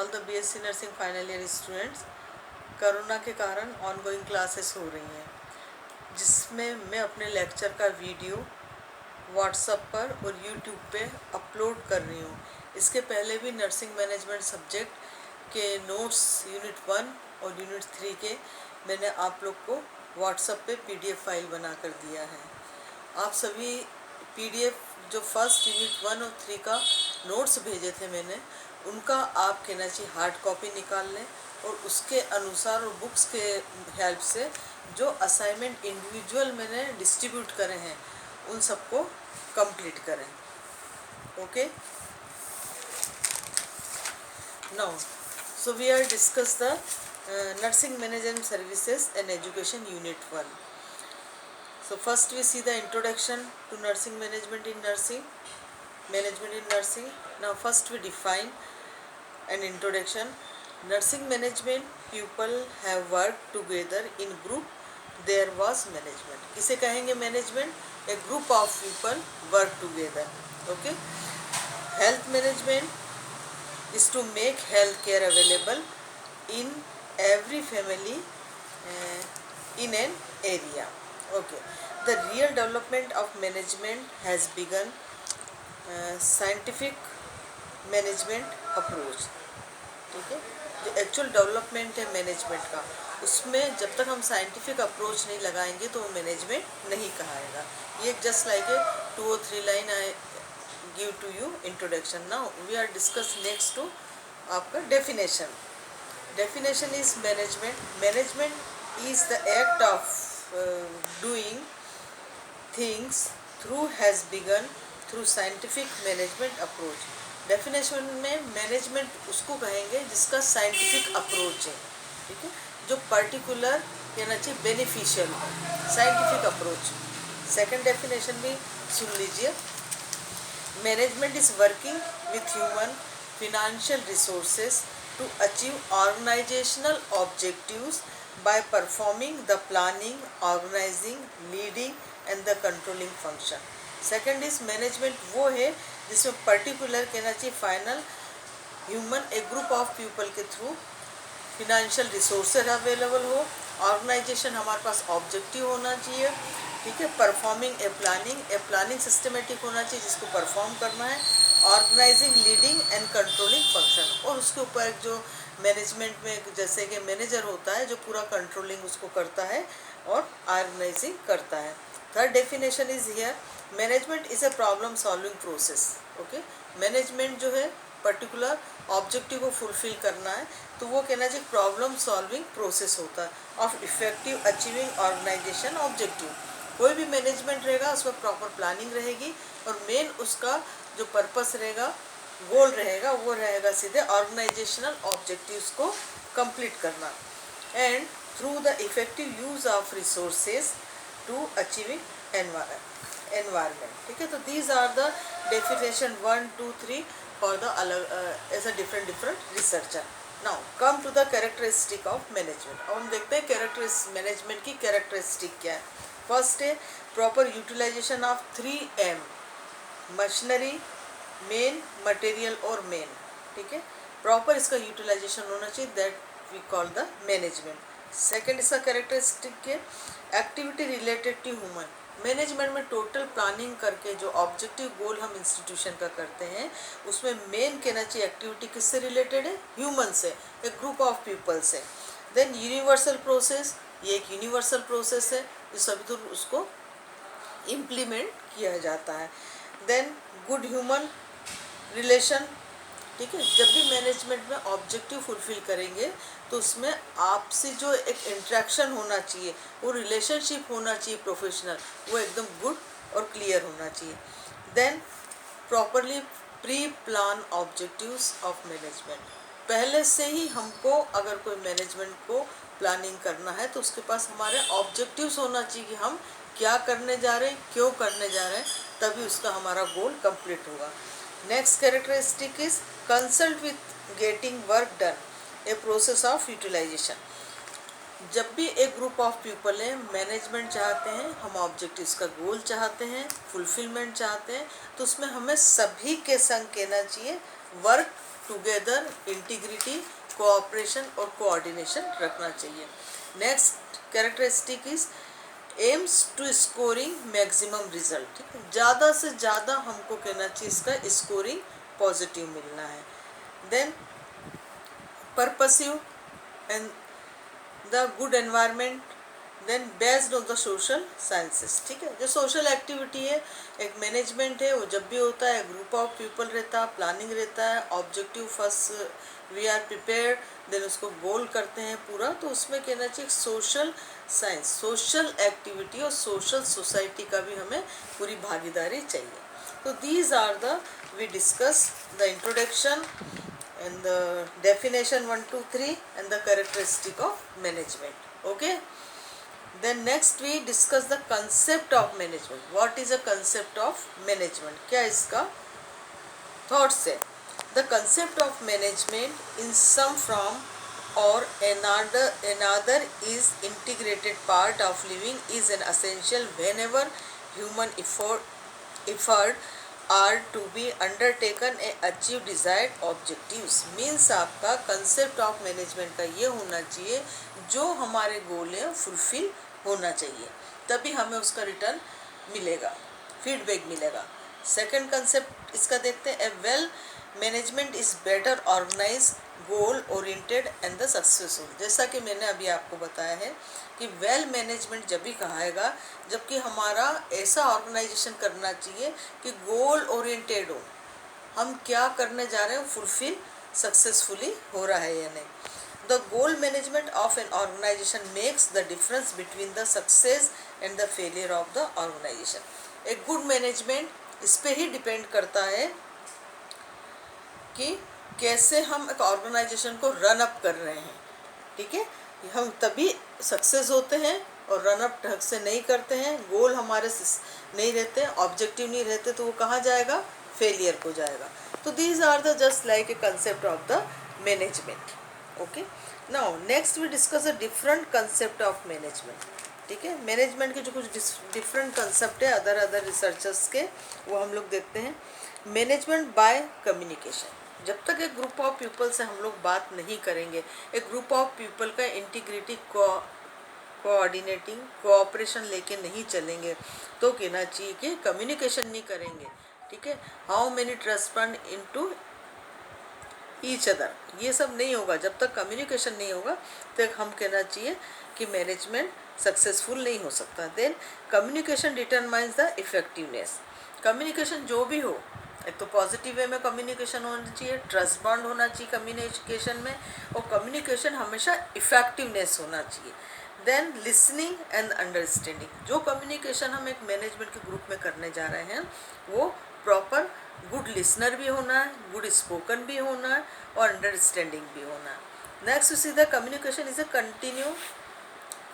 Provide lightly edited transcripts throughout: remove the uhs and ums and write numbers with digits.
All the BSc nursing final year students. Corona के कारण ongoing classes हो रही हैं, जिसमें मैं अपने लेक्चर का वीडियो व्हाट्सएप पर और यूट्यूब पे अपलोड कर रही हूँ। इसके पहले भी नर्सिंग मैनेजमेंट सब्जेक्ट के नोट्स यूनिट 1 और यूनिट 3 के मैंने आप लोग को व्हाट्सएप पे पीडीएफ फाइल बना कर दिया है। आप सभी पीडीएफ जो फर्स्ट यूनिट 1 और 3 का नोट्स भेजे थे मैंने, उनका आप कहना चाहिए हार्ड कॉपी निकाल लें और उसके अनुसार और बुक्स के हेल्प से जो असाइनमेंट इंडिविजुअल मैंने डिस्ट्रीब्यूट करे हैं उन सबको कंप्लीट करें। Okay, now so we are discuss the nursing management services and education unit 1. So first we see the introduction to nursing management in nursing. Now first we define an introduction. Nursing management people have worked together in group. There was management. किसे कहेंगे management? A group of people work together. Okay. Health management is to make health care available in every family in an area. Okay. The real development of management has begun. Scientific management approach, ठीक है। जो actual development है management का, उसमें जब तक हम scientific approach नहीं लगाएंगे तो वो मैनेजमेंट नहीं कहाएगा। ये just like a 2 or 3 line I give to you introduction. Now we are discuss next to आपका definition. Definition is management is the act of doing things through has begun through scientific management approach. Definition में management उसको कहेंगे जिसका scientific approach है, ठीक है, जो particular कहना चाहिए बेनिफिशियल हो, साइंटिफिक अप्रोच। सेकंड डेफिनेशन भी सुन लीजिए। Management is working with human financial resources to achieve organisational objectives by performing the planning, organising, leading and the controlling function. Second is management वो है जिसमें पर्टिकुलर कहना चाहिए फाइनल ह्यूमन एक group of people के थ्रू फिनेंशियल रिसोर्सेज अवेलेबल हो, organisation हमारे पास ऑब्जेक्टिव होना चाहिए, ठीक है, परफॉर्मिंग ए प्लानिंग सिस्टमेटिक होना चाहिए जिसको परफॉर्म करना है, organising, leading and controlling function. और उसके ऊपर एक जो मैनेजमेंट में जैसे कि मैनेजर होता है जो पूरा कंट्रोलिंग उसको करता है और ऑर्गेनाइजिंग करता है। Third definition is here, management is a problem solving process. Okay, management जो है पर्टिकुलर ऑब्जेक्टिव को फुलफिल करना है तो वो कहना चाहिए प्रॉब्लम सॉल्विंग प्रोसेस होता है of effective achieving organisation objective. कोई भी मैनेजमेंट रहेगा उसमें प्रॉपर प्लानिंग रहेगी और मेन उसका जो पर्पस रहेगा, गोल रहेगा, वो रहेगा सीधे ऑर्गेनाइजेशनल ऑब्जेक्टिव्स को कंप्लीट करना and through the effective use of resources to achieving environment, ठीक है। तो these are the definition 1, 2, 3 for the अलग as a different researcher. Now come to the characteristic of management. अब हम देखते हैं मैनेजमेंट की कैरेक्टरिस्टिक क्या है। फर्स्ट है proper utilisation of 3M, machinery, men, material और मेन, ठीक है। प्रॉपर इसका यूटिलाइजेशन होना चाहिए, that we call the management. Second इसका कैरेक्टरिस्टिक है activity related to human. Management में टोटल प्लानिंग करके जो ऑब्जेक्टिव गोल हम इंस्टीट्यूशन का करते हैं उसमें मेन कहना चाहिए एक्टिविटी किससे रिलेटेड है, ह्यूमन से, एक ग्रुप ऑफ पीपल से। देन यूनिवर्सल प्रोसेस, ये एक यूनिवर्सल प्रोसेस है जो सभी दूर उसको इम्प्लीमेंट किया जाता है। देन गुड ह्यूमन रिलेशन, ठीक है, जब भी मैनेजमेंट में ऑब्जेक्टिव फुलफिल करेंगे तो उसमें आपसे जो एक इंट्रैक्शन होना चाहिए, वो रिलेशनशिप होना चाहिए प्रोफेशनल, वो एकदम गुड और क्लियर होना चाहिए। Then properly preplan objectives of management, पहले से ही हमको अगर कोई मैनेजमेंट को प्लानिंग करना है तो उसके पास हमारे ऑब्जेक्टिव्स होना चाहिए कि हम क्या करने जा रहे हैं, क्यों करने जा रहे हैं, तभी उसका हमारा गोल कंप्लीट होगा। Next characteristic is consult with getting work done, a process of utilisation. जब भी एक ग्रुप ऑफ पीपल है, मैनेजमेंट चाहते हैं, हम ऑब्जेक्टिव्स का गोल चाहते हैं, फुलफिलमेंट चाहते हैं, तो उसमें हमें सभी के संग कहना चाहिए वर्क टुगेदर, इंटीग्रिटी, कोऑपरेशन और कोऑर्डिनेशन रखना चाहिए। Next characteristic is aims to scoring maximum result, ठीक है, ज़्यादा से ज़्यादा हमको कहना चाहिए इसका स्कोरिंग पॉजिटिव मिलना है। Then purposive and the good environment, then based on the social sciences, ठीक है, जो सोशल एक्टिविटी है, एक मैनेजमेंट है, वो जब भी होता है ग्रुप ऑफ पीपल रहता है, प्लानिंग रहता है, objective first we are prepared, then उसको गोल करते हैं पूरा, तो उसमें कहना चाहिए सोशल साइंस, सोशल एक्टिविटी और सोशल सोसाइटी का भी हमें पूरी भागीदारी चाहिए। तो these are the we discuss the introduction and the definition 1 2 3 and the characteristic of management. Okay, then next we discuss the concept of management. What is a concept of management? क्या इसका thoughts है? The concept of management in some form or another is integrated part of living is an essential whenever human effort are to be undertaken and achieve desired objectives. Means आपका concept of management का ये होना चाहिए जो हमारे गोल हैं fulfil होना चाहिए, तभी हमें उसका रिटर्न मिलेगा, फीडबैक मिलेगा। सेकंड कंसेप्ट इसका देखते हैं, a well management is better organise, goal oriented and the successful. जैसा कि मैंने अभी आपको बताया है कि वेल मैनेजमेंट जब भी कहाएगा जबकि हमारा ऐसा ऑर्गेनाइजेशन करना चाहिए कि गोल ओरिएंटेड हो, हम क्या करने जा रहे हैं फुलफिल सक्सेसफुली हो रहा है या नहीं। The goal management of an organisation makes the difference between the success and the failure of the organisation. एक गुड मैनेजमेंट इस पे ही डिपेंड करता है कि कैसे हम एक ऑर्गेनाइजेशन को रन अप कर रहे हैं, ठीक है, हम तभी सक्सेस होते हैं, और रन अप ढंग से नहीं करते हैं, गोल हमारे नहीं रहते, ऑब्जेक्टिव नहीं रहते, तो वो कहाँ जाएगा, फेलियर को जाएगा। तो these are the just like a concept of the management. Okay, now next we discuss a different concept of management, ठीक है, मैनेजमेंट के जो कुछ डिफरेंट कंसेप्ट है अदर रिसर्चर्स के, वो हम लोग देखते हैं। मैनेजमेंट बाय कम्युनिकेशन, जब तक एक ग्रुप ऑफ पीपल से हम लोग बात नहीं करेंगे, एक ग्रुप ऑफ पीपल का इंटीग्रिटी कोऑर्डिनेटिंग कोऑपरेशन लेके नहीं चलेंगे, तो कहना चाहिए कि कम्युनिकेशन नहीं करेंगे, ठीक है, how many trust fund into each other, ये सब नहीं होगा। जब तक कम्युनिकेशन नहीं होगा तो हम कहना चाहिए कि मैनेजमेंट सक्सेसफुल नहीं हो सकता। Then communication determines the effectiveness, communication जो भी हो, एक तो पॉजिटिव वे में कम्युनिकेशन होना चाहिए, ट्रस्ट बॉन्ड होना चाहिए कम्युनिकेशन में, और कम्युनिकेशन हमेशा इफेक्टिवनेस होना चाहिए। देन लिसनिंग एंड अंडरस्टैंडिंग, जो कम्युनिकेशन हम एक मैनेजमेंट के ग्रुप में करने जा रहे हैं वो प्रॉपर गुड लिसनर भी होना है, गुड स्पोकन भी होना है, और अंडरस्टैंडिंग भी होना है। Next see the communication is a continue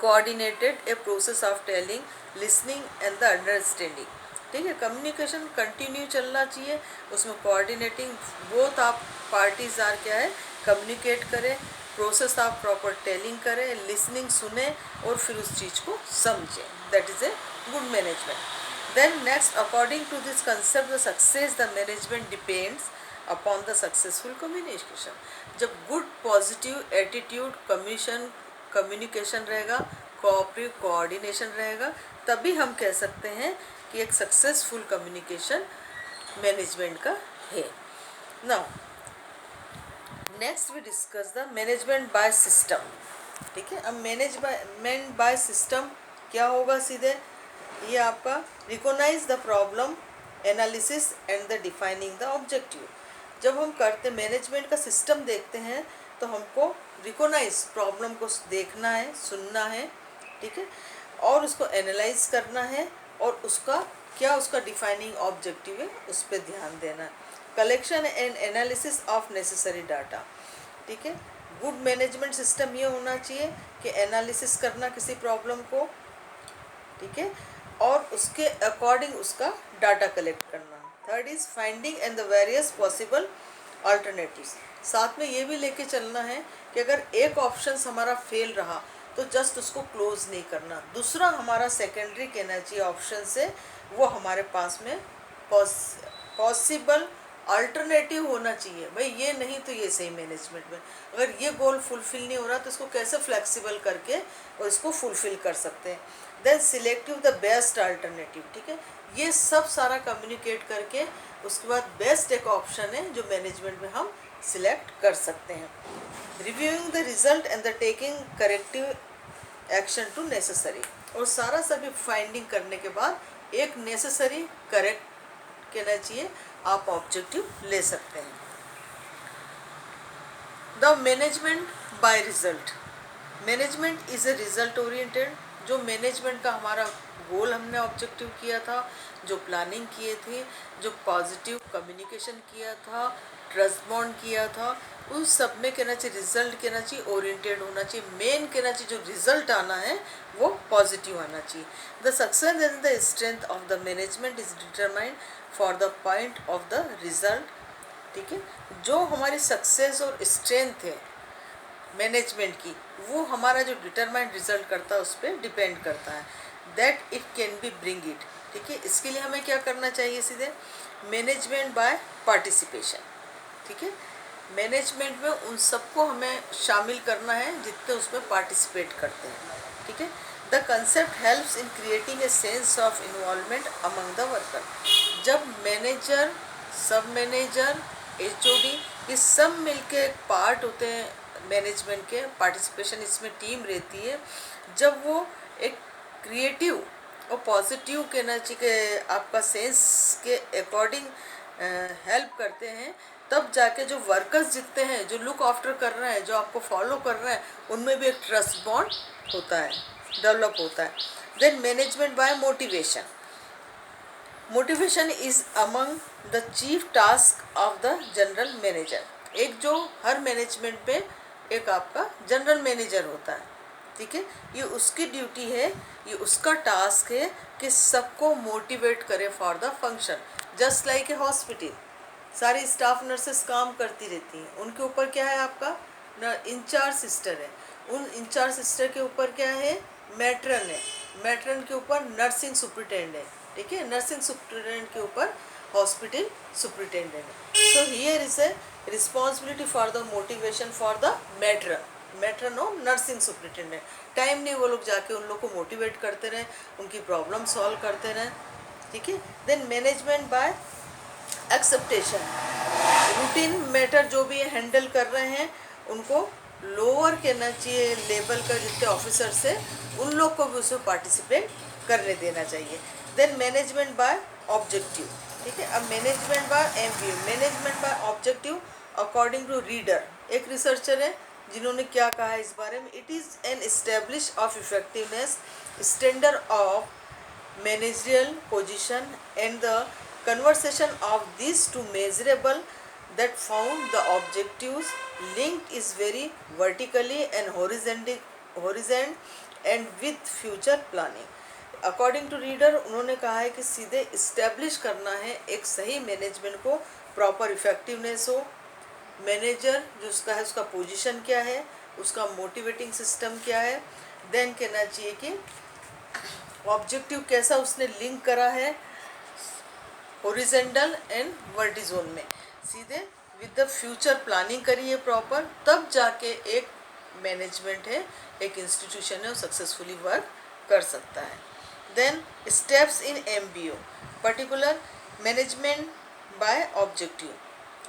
coordinated A process of telling, listening and the understanding, ठीक है, कम्युनिकेशन कंटिन्यू चलना चाहिए, उसमें कोऑर्डिनेटिंग बोथ आप पार्टीज आर क्या है कम्युनिकेट करें, प्रोसेस आप प्रॉपर टेलिंग करें, लिसनिंग सुने और फिर उस चीज़ को समझें, that is a good management. Then next, according to this concept, the success the management depends upon the successful communication. जब good positive attitude communication रहेगा, cooperative coordination रहेगा, तभी हम कह सकते हैं कि एक सक्सेसफुल कम्युनिकेशन मैनेजमेंट का है। Now next we discuss the management by system, ठीक है। अब मैनेजमेंट बाय सिस्टम क्या होगा, सीधे ये आपका recognise the problem, analysis and the defining the objective. जब हम करते मैनेजमेंट का सिस्टम देखते हैं तो हमको रिकॉग्नाइज प्रॉब्लम को देखना है, सुनना है, ठीक है, और उसको एनालाइज करना है, और उसका डिफाइनिंग ऑब्जेक्टिव है उस पर ध्यान देना। Collection and analysis of necessary data, ठीक है, गुड मैनेजमेंट सिस्टम ये होना चाहिए कि एनालिसिस करना किसी प्रॉब्लम को, ठीक है, और उसके अकॉर्डिंग उसका डाटा कलेक्ट करना। Third is finding and the various possible alternatives, साथ में ये भी लेके चलना है कि अगर एक ऑप्शन हमारा फेल रहा तो जस्ट उसको क्लोज नहीं करना, दूसरा हमारा सेकेंडरी कहना चाहिए ऑप्शन से, वो हमारे पास में पॉसिबल अल्टरनेटिव होना चाहिए भाई, ये नहीं तो ये सही मैनेजमेंट में। अगर ये गोल फुलफिल नहीं हो रहा तो इसको कैसे फ्लेक्सिबल करके और इसको फुलफिल कर सकते हैं। Then selective the best alternative, ठीक है, ये सब सारा कम्युनिकेट करके उसके बाद बेस्ट एक ऑप्शन है जो मैनेजमेंट में हम सिलेक्ट कर सकते हैं। Reviewing the result and the taking corrective action to necessary, और सारा सभी फाइंडिंग करने के बाद एक नेसेसरी करेक्ट कहना चाहिए आप ऑब्जेक्टिव ले सकते हैं। The management by result, management is a result oriented. जो मैनेजमेंट का हमारा गोल हमने ऑब्जेक्टिव किया था, जो प्लानिंग किए थे, जो पॉजिटिव कम्युनिकेशन किया था, ट्रस्ट बॉन्ड किया था, उन सब में कहना चाहिए रिजल्ट कहना चाहिए ओरिएंटेड होना चाहिए। मेन कहना चाहिए जो रिजल्ट आना है वो पॉजिटिव आना चाहिए। The success and the strength of the management is determined for the point of the result, ठीक है। जो हमारी सक्सेस और स्ट्रेंथ है मैनेजमेंट की, वो हमारा जो डिटरमाइंड रिजल्ट करता है उस पर डिपेंड करता है। That it can be bring it, ठीक है। इसके लिए हमें क्या करना चाहिए, सीधे मैनेजमेंट बाय पार्टिसिपेशन, ठीक है। मैनेजमेंट में उन सबको हमें शामिल करना है जितने उसमें पार्टिसिपेट करते हैं, ठीक है। The concept helps in creating a sense of involvement among the worker. जब मैनेजर, सब मैनेजर, HOD ये सब मिलके एक पार्ट होते हैं मैनेजमेंट के, पार्टिसिपेशन इसमें टीम रहती है। जब वो एक क्रिएटिव और पॉजिटिव कहना चाहिए आपका सेंस के अकॉर्डिंग हेल्प करते हैं, तब जाके जो वर्कर्स जितने हैं, जो लुक आफ्टर कर रहे हैं, जो आपको फॉलो कर रहे हैं, उनमें भी एक ट्रस्ट बॉन्ड होता है, डेवलप होता है। Then management by motivation, motivation is among the chief task of the general manager. एक जो हर मैनेजमेंट पे एक आपका जनरल मैनेजर होता है, ठीक है। ये उसकी ड्यूटी है, ये उसका टास्क है कि सबको मोटिवेट करे for the function. Just like A hospital, सारी स्टाफ नर्सेस काम करती रहती हैं, उनके ऊपर क्या है आपका इंचार्ज सिस्टर है, उन इंचार्ज सिस्टर के ऊपर क्या है मैट्रन है, मैट्रन के ऊपर नर्सिंग सुपरिटेंडेंट है, ठीक है, नर्सिंग सुपरिटेंडेंट के ऊपर हॉस्पिटल सुपरिटेंडेंट है। So here is a responsibility for the motivation for the matron, matron और नर्सिंग सुपरिटेंडेंट। टाइम नहीं वो लोग जाके उन लोग को मोटिवेट करते रहें, उनकी प्रॉब्लम सॉल्व करते रहें, ठीक है। Then management by exception, routine matter जो भी हैंडल कर रहे हैं उनको लोअर कहना चाहिए लेवल का जितने ऑफिसर्स है उन लोग को भी उसमें पार्टिसिपेट करने देना चाहिए। देन मैनेजमेंट बाय ऑब्जेक्टिव, ठीक है। अब management by MBO, management by objective according to Reader, एक रिसर्चर है जिन्होंने क्या कहा है इस बारे में, it is an establish of effectiveness standard of managerial position and the conversation of these two measurable that found the objectives linked is very vertically and horizontal and with future planning. According to Reader उन्होंने कहा है कि सीधे establish करना है एक सही management को, प्रॉपर इफेक्टिवनेस हो, मैनेजर जो उसका है उसका पोजीशन क्या है, उसका मोटिवेटिंग सिस्टम क्या है, देन कहना चाहिए कि ऑब्जेक्टिव कैसा उसने लिंक करा है हॉरिजॉन्टल एंड वर्टिकल में, सीधे विद द फ्यूचर प्लानिंग करिए प्रॉपर, तब जाके एक मैनेजमेंट है, एक इंस्टीट्यूशन है वो सक्सेसफुली वर्क कर सकता है। Then steps in MBO, particular management by objective,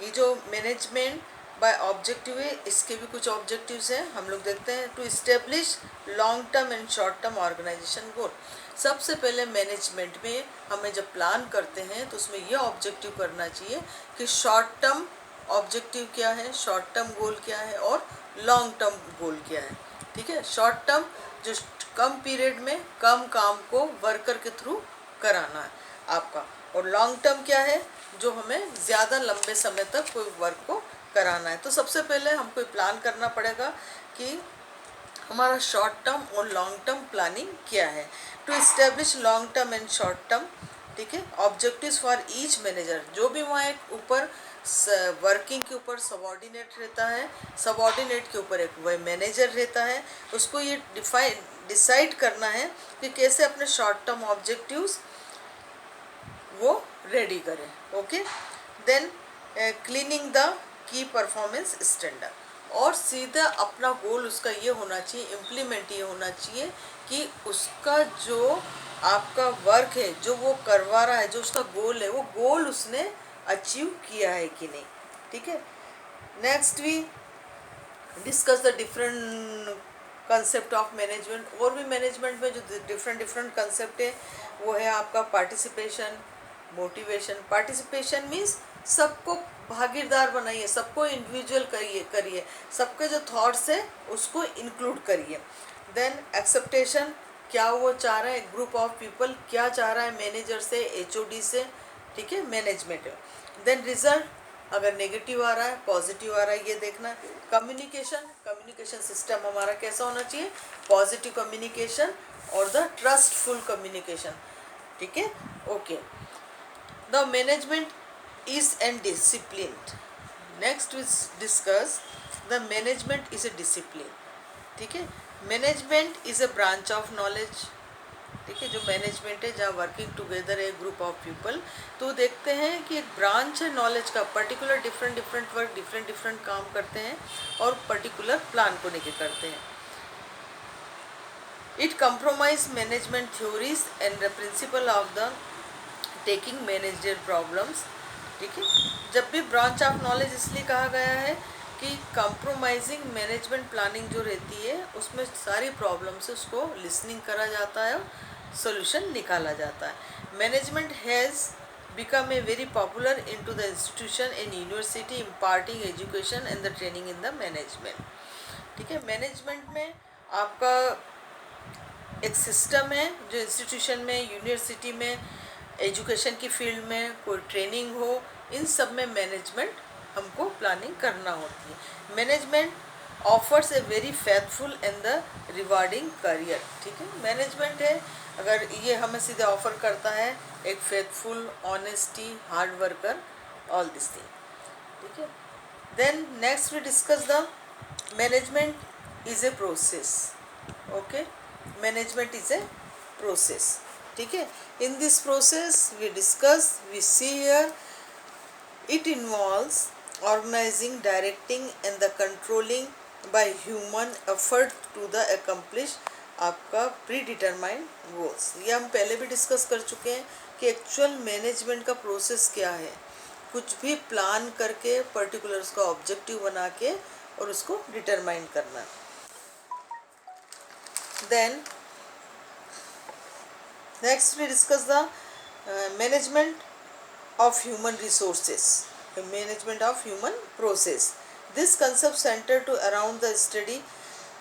ये जो मैनेजमेंट बाय ऑब्जेक्टिव है इसके भी कुछ ऑब्जेक्टिव्स हैं, हम लोग देखते हैं। To establish long term and short term organisation goal, सबसे पहले मैनेजमेंट में हमें जब प्लान करते हैं तो उसमें ये ऑब्जेक्टिव करना चाहिए कि शॉर्ट टर्म ऑब्जेक्टिव क्या है, शॉर्ट टर्म गोल क्या है और लॉन्ग टर्म गोल क्या है, ठीक है। शॉर्ट टर्म जो कम पीरियड में कम काम को वर्कर के थ्रू कराना है आपका, और लॉन्ग टर्म क्या है जो हमें ज़्यादा लंबे समय तक कोई वर्क को कराना है। तो सबसे पहले हमको प्लान करना पड़ेगा कि हमारा शॉर्ट टर्म और लॉन्ग टर्म प्लानिंग क्या है। To establish long term and short term, ठीक है, ऑब्जेक्टिव्स फॉर ईच मैनेजर, जो भी वहाँ एक ऊपर वर्किंग के ऊपर सबॉर्डिनेट रहता है, सबॉर्डिनेट के ऊपर एक वह मैनेजर रहता है, उसको ये डिसाइड करना है कि कैसे अपने शॉर्ट टर्म ऑब्जेक्टिव्स वो रेडी करें, okay. Then cleaning the key performance standard, और सीधा अपना गोल उसका ये होना चाहिए, इम्प्लीमेंट ये होना चाहिए कि उसका जो आपका वर्क है जो वो करवा रहा है, जो उसका गोल है वो गोल उसने अचीव किया है कि नहीं। ठीक है, next we discuss the different concept of management. और भी मैनेजमेंट में जो डिफरेंट डिफरेंट कंसेप्ट है वो है आपका पार्टिसिपेशन, मोटिवेशन। पार्टिसिपेशन मीन्स सबको भागीदार बनाइए, सबको इंडिविजुअल करिए, सबके जो थॉट्स है उसको इंक्लूड करिए। देन एक्सेप्टेशन, क्या वो चाह रहा है, ग्रुप ऑफ पीपल क्या चाह रहा है मैनेजर से, एचओडी से। ठीक है, मैनेजमेंट। देन रिजल्ट, अगर नेगेटिव आ रहा है पॉजिटिव आ रहा है ये देखना। कम्युनिकेशन, कम्युनिकेशन सिस्टम हमारा कैसा होना चाहिए, पॉजिटिव कम्युनिकेशन और द ट्रस्टफुल कम्युनिकेशन। ठीक है, okay. The management is and disciplined. Next we discuss the management is a discipline. ठीक है, management is a branch of knowledge. ठीक है, जो मैनेजमेंट है जहाँ वर्किंग टुगेदर है ग्रुप ऑफ पीपल, तो देखते हैं कि एक ब्रांच है नॉलेज का, particular different different work different different काम करते हैं और पर्टिकुलर प्लान को लेके करते हैं। It compromise management theories and the principle of the taking manager problems. ठीक है, जब भी ब्रांच ऑफ नॉलेज इसलिए कहा गया है कि कंप्रोमाइजिंग मैनेजमेंट प्लानिंग जो रहती है उसमें सारी प्रॉब्लम से उसको लिसनिंग करा जाता है और सोल्यूशन निकाला जाता है। Management has become a very popular in to the institution in university imparting education and the training in the management. ठीक है, मैनेजमेंट में आपका एक सिस्टम है जो इंस्टीट्यूशन में, यूनिवर्सिटी में, एजुकेशन की फील्ड में कोई ट्रेनिंग हो, इन सब में मैनेजमेंट हमको प्लानिंग करना होती है। Management offers a very faithful and the rewarding career. ठीक है, मैनेजमेंट है अगर ये हमें सीधे ऑफर करता है एक faithful, honesty, hard worker, all this thing. ठीक है, then next we discuss the management is a process. Okay, management is a process. ठीक है, in this process we discuss, we see here, it involves organizing, directing and the controlling by human effort to the accomplish आपका pre determined goals. ये हम पहले भी discuss कर चुके हैं कि एक्चुअल मैनेजमेंट का प्रोसेस क्या है, कुछ भी प्लान करके पर्टिकुलर उसका ऑब्जेक्टिव बना के और उसको डिटरमाइन करना। Then next we discuss the management of human resources, the management of human process. This concept centered to around the study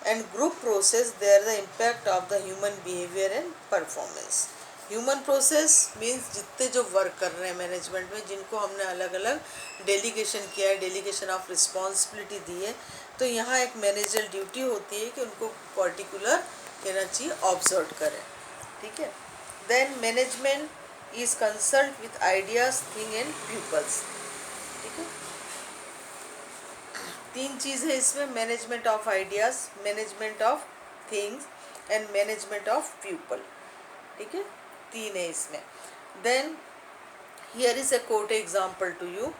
and group process, there the impact of the human behavior and performance. Human process means जितने जो work कर रहे हैं management में, जिनको हमने अलग अलग डेलीगेशन किया है, डेलीगेशन ऑफ रिस्पॉन्सिबिलिटी दी है, तो यहाँ एक मैनेजर ड्यूटी होती है कि उनको पर्टिकुलर कहना चाहिए ऑब्जर्व करें। ठीक है, then management is consult with ideas, thing and peoples. ठीक है, तीन चीज़ है इसमें, management of ideas, management of things and management of people. ठीक है, तीन है इसमें। Then here is a quote example to you,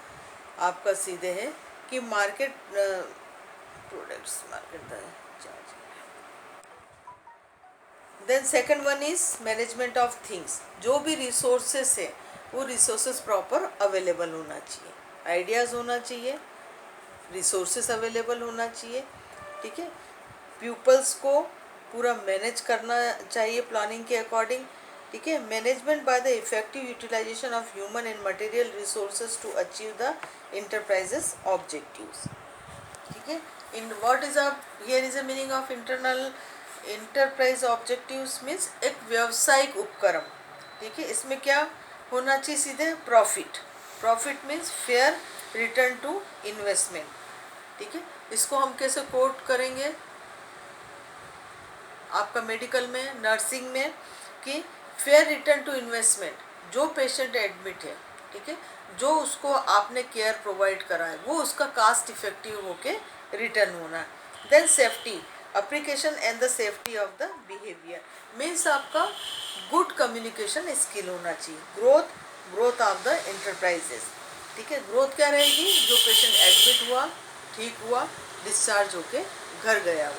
आपका सीधे है कि market products market then second one is management of things, जो भी रिसोर्सेस है वो रिसोर्सेस प्रॉपर अवेलेबल होना चाहिए, आइडियाज़ होना चाहिए, रिसोर्सेस अवेलेबल होना चाहिए। ठीक है, पीपल्स को पूरा मैनेज करना चाहिए प्लानिंग के अकॉर्डिंग। ठीक है, management by the effective utilisation of human and material resources to achieve the enterprises objectives. ठीक है, in what is a here is a meaning of internal enterprise objectives means एक व्यावसायिक उपक्रम। ठीक है, इसमें क्या होना चाहिए, सीधे profit. Profit means fair return to investment. ठीक है, इसको हम कैसे कोट करेंगे आपका मेडिकल में, नर्सिंग में, कि फेयर रिटर्न टू इन्वेस्टमेंट, जो पेशेंट एडमिट है, ठीक है, जो उसको आपने केयर प्रोवाइड करा है वो उसका कास्ट इफेक्टिव होके रिटर्न होना है। Then safety, application and the safety of the behaviour means आपका गुड कम्युनिकेशन स्किल होना चाहिए। Growth of the enterprises. ठीक है। ग्रोथ क्या रहेगी, जो पेशेंट एडमिट हुआ, ठीक हुआ, डिस्चार्ज होके घर गया,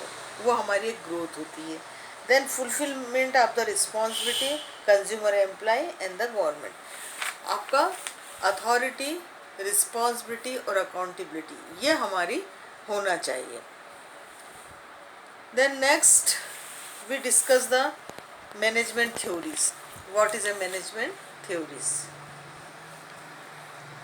वो हमारी एक ग्रोथ होती है। Then fulfilment of the responsibility consumer employ and the government, आपका अथॉरिटी, रिस्पॉन्सिबिलिटी और अकाउंटेबिलिटी ये हमारी होना चाहिए। Then next we discuss the management theories. What is a management theories?